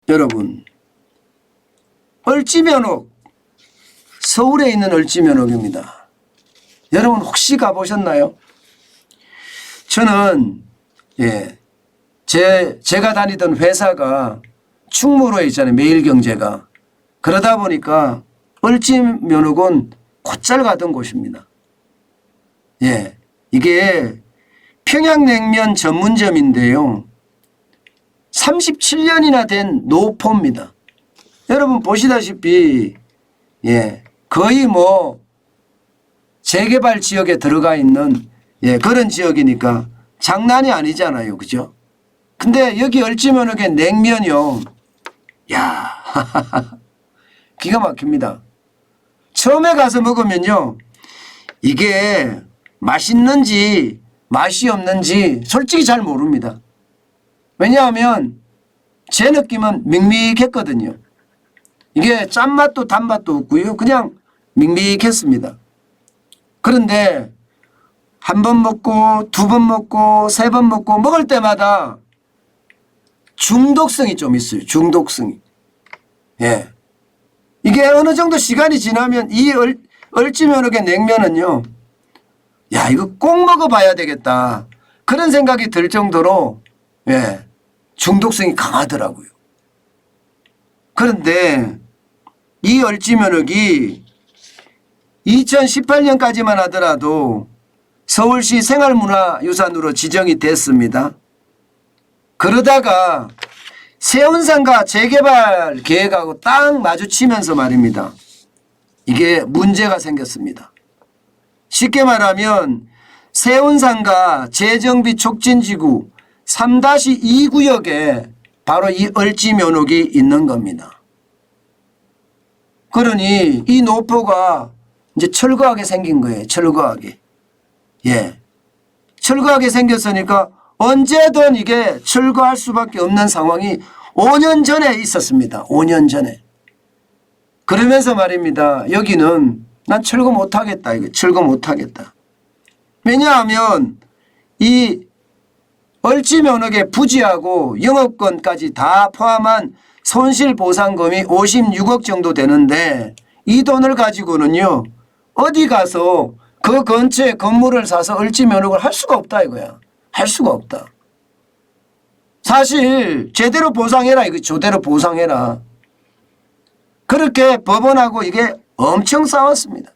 여러분, 을지면옥, 서울에 있는 을지면옥입니다. 여러분 혹시 가보셨나요? 저는 제가 다니던 회사가 충무로에 있잖아요. 매일경제가. 그러다 보니까 을지면옥은 곧잘 가던 곳입니다. 이게 평양냉면 전문점인데요. 37년이나 된 노포입니다. 여러분 보시다시피 거의 뭐 재개발 지역에 들어가 있는 그런 지역이니까 장난이 아니잖아요. 그죠? 근데 여기 을지면옥의 냉면이요. 야 기가 막힙니다. 처음에 가서 먹으면요. 이게 맛있는지 맛이 없는지 솔직히 잘 모릅니다. 왜냐하면 제 느낌은 밍밍했거든요. 이게 짠맛도 단맛도 없고요. 그냥 밍밍했습니다. 그런데 한 번 먹고 두 번 먹고 세 번 먹고 먹을 때마다 중독성이 좀 있어요. 중독성이. 이게 어느 정도 시간이 지나면 이 을지면옥의 냉면은요. 야 이거 꼭 먹어봐야 되겠다. 그런 생각이 들 정도로 중독성이 강하더라고요. 그런데 이 을지면옥이 2018년까지만 하더라도 서울시 생활문화유산으로 지정이 됐습니다. 그러다가 세운상가 재개발 계획하고 딱 마주치면서 말입니다. 이게 문제가 생겼습니다. 쉽게 말하면 세운상가 재정비 촉진지구 3-2 구역에 바로 이 을지면옥이 있는 겁니다. 그러니 이 노포가 이제 철거하게 생긴 거예요. 철거하게. 철거하게 생겼으니까 언제든 이게 철거할 수밖에 없는 상황이 5년 전에 있었습니다. 5년 전에. 그러면서 말입니다. 여기는 난 철거 못하겠다. 이거 철거 못하겠다. 왜냐하면 이 을지면옥의 부지하고 영업권까지 다 포함한 손실보상금이 56억 정도 되는데 이 돈을 가지고는요. 어디 가서 그 근처에 건물을 사서 을지면옥을 할 수가 없다 이거야. 할 수가 없다. 사실 제대로 보상해라. 이거 제대로 보상해라. 그렇게 법원하고 이게 엄청 싸웠습니다.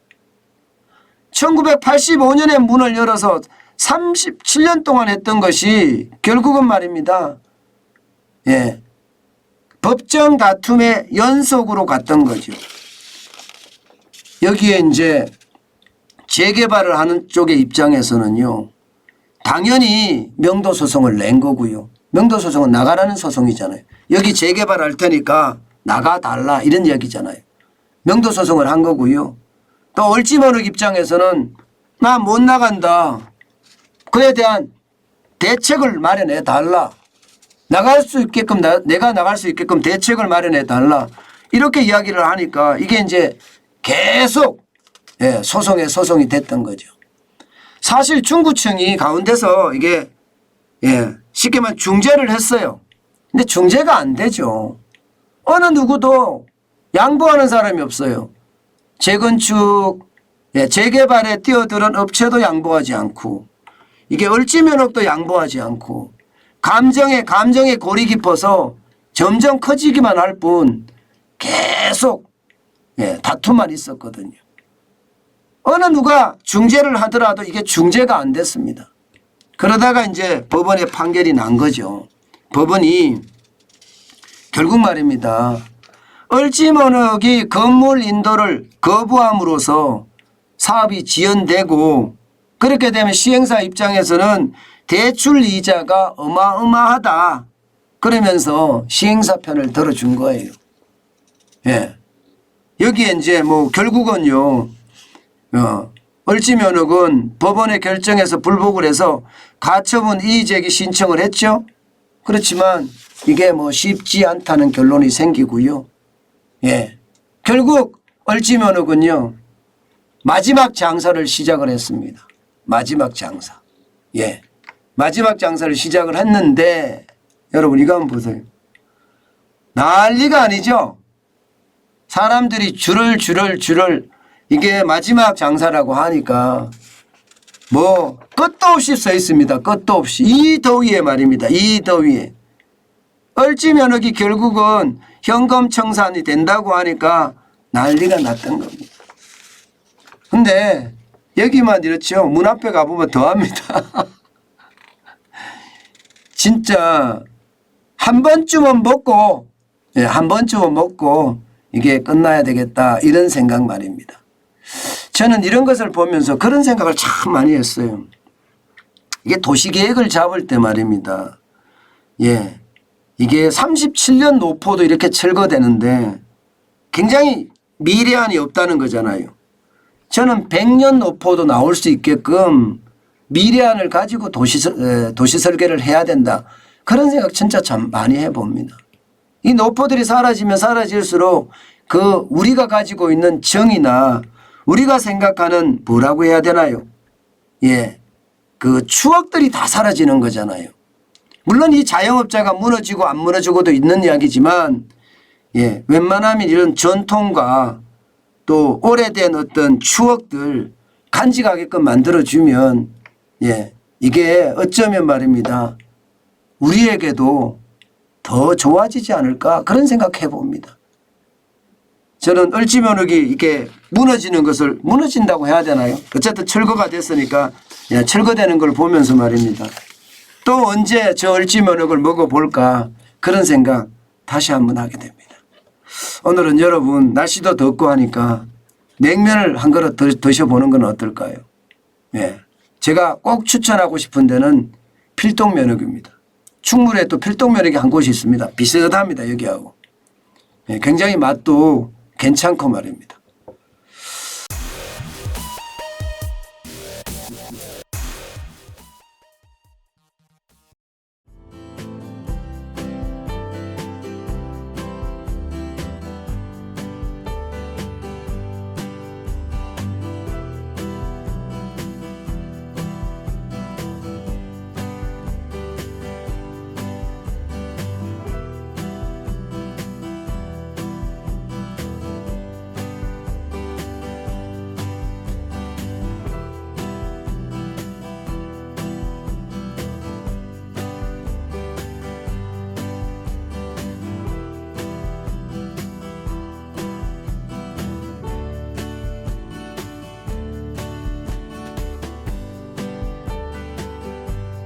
1985년에 문을 열어서 37년 동안 했던 것이 결국은 말입니다. 법정 다툼의 연속으로 갔던 거죠. 여기에 이제 재개발을 하는 쪽의 입장에서는요. 당연히 명도소송을 낸 거고요. 명도소송은 나가라는 소송이잖아요. 여기 재개발할 테니까 나가달라 이런 얘기잖아요. 명도소송을 한 거고요. 또 을지면옥 입장에서는 나 못 나간다. 그에 대한 대책을 마련해 달라. 나갈 수 있게끔 내가 나갈 수 있게끔 대책을 마련해 달라. 이렇게 이야기를 하니까 이게 이제 계속 소송이 됐던 거죠. 사실 중구청이 가운데서 이게 쉽게 말하면 중재를 했어요. 근데 중재가 안 되죠. 어느 누구도 양보하는 사람이 없어요. 재건축, 재개발에 뛰어드는 업체도 양보하지 않고 이게 을지면옥도 양보하지 않고 감정에 골이 깊어서 점점 커지기만 할 뿐 계속 다툼만 있었거든요. 어느 누가 중재를 하더라도 이게 중재가 안 됐습니다. 그러다가 이제 법원의 판결이 난 거죠. 법원이 결국 말입니다. 을지면옥이 건물 인도를 거부함으로써 사업이 지연되고 그렇게 되면 시행사 입장에서는 대출 이자가 어마어마하다. 그러면서 시행사 편을 들어준 거예요. 여기에 이제 뭐 결국은요. 을지면옥은 법원의 결정에서 불복을 해서 가처분 이의제기 신청을 했죠. 그렇지만 이게 뭐 쉽지 않다는 결론이 생기고요. 결국 을지면옥은요. 마지막 장사를 시작을 했습니다. 마지막 장사. 마지막 장사를 시작을 했는데 여러분 이거 한번 보세요. 난리가 아니죠. 사람들이 줄을 이게 마지막 장사라고 하니까 뭐 끝도 없이 써 있습니다. 끝도 없이. 이 더위에 말입니다. 이 더위에. 얼지 면허기 결국은 현금 청산이 된다고 하니까 난리가 났던 겁니다. 근데 여기만 이렇죠. 문 앞에 가보면 더합니다. 진짜 한 번쯤은 먹고 한 번쯤은 먹고 이게 끝나야 되겠다 이런 생각 말입니다. 저는 이런 것을 보면서 그런 생각을 참 많이 했어요. 이게 도시계획을 잡을 때 말입니다. 예, 이게 37년 노포도 이렇게 철거되는데 굉장히 미래안이 없다는 거잖아요. 저는 100년 노포도 나올 수 있게끔 미래안을 가지고 도시 설계를 해야 된다. 그런 생각 진짜 참 많이 해봅니다. 이 노포들이 사라지면 사라질수록 그 우리가 가지고 있는 정이나 우리가 생각하는 뭐라고 해야 되나요? 예, 그 추억들이 다 사라지는 거잖아요. 물론 이 자영업자가 무너지고 안 무너지고도 있는 이야기지만 예, 웬만하면 이런 전통과 또 오래된 어떤 추억들 간직하게끔 만들어주면 예, 이게 어쩌면 말입니다. 우리에게도 더 좋아지지 않을까 그런 생각해 봅니다. 저는 얼지면허기 이게 무너지는 것을 무너진다고 해야 되나요? 어쨌든 철거가 됐으니까 예, 철거되는 걸 보면서 말입니다. 또 언제 저 얼지면허를 먹어볼까 그런 생각 다시 한번 하게 됩니다. 오늘은 여러분 날씨도 덥고 하니까 냉면을 한 그릇 드셔보는 건 어떨까요? 예, 제가 꼭 추천하고 싶은 데는 필동면허기입니다. 충무로에 또 필동면허기 한 곳이 있습니다. 비슷합니다. 여기하고. 예, 굉장히 맛도 괜찮고 말입니다.